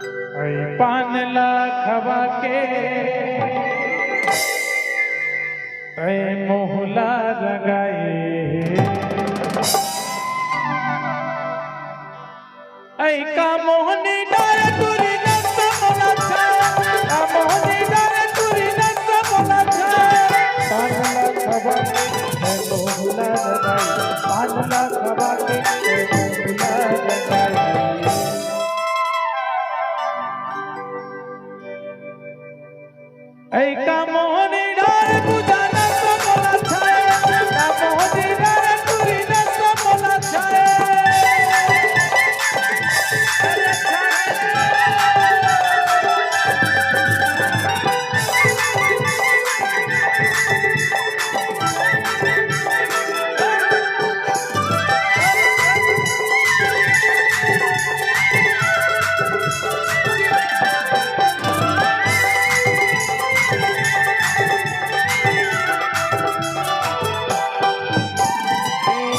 पान लाखवा के मोहला लगाए का मोहनी डारे तुरी नस बोला था मोहनी डारे तुरी नस बोला था पान लाखवा के मोहला लगाए पान लाखवा के मोहला लगाए का मोहनी डारे पूजा नस बोला था मोहनी डारे तुरी नस बोला था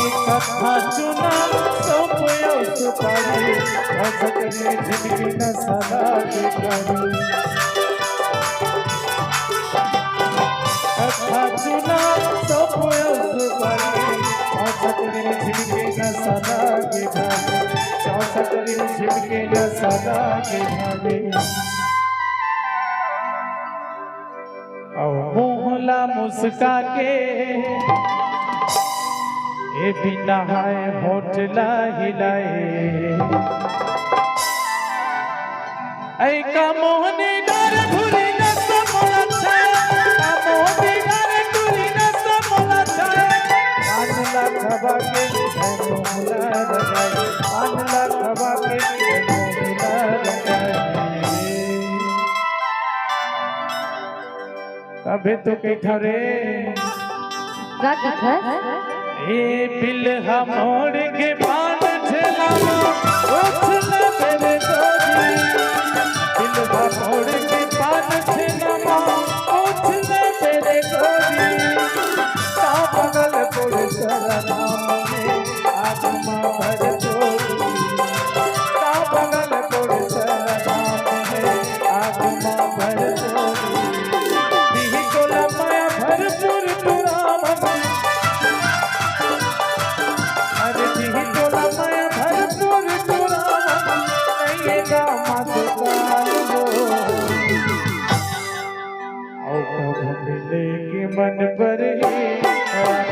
चुना सोपयो सुपारी भजकने जिनकी न सदा दिखारी अच्छा चुना सोपयो सुपारी भजकने जिनकी न सदा दिखारी चौसकने जिनकी न सदा दिखारी और मोहला मुस्का के ए बिना है होटला हिलाए का मोहनी डार धुरी न समोला छाया मोहनी डार धुरी न समोला छाया पान लाखवा के मोहला लगाए पान लाखवा के मोहला लगाए कभी तो के घरे ए बिल्हा मोड़ के पान ठेलावा उछल मेरे गोरी बिल्हा मोड़ के पान ठेलावा उछल मेरे गोरी का बगल पुर शरणा में आत्मा भर जोड़ी का बगल पुर शरणा में आत्मा भर जोड़ी दिही कोला माया भरपूर तुराम लेके मन पर मन पर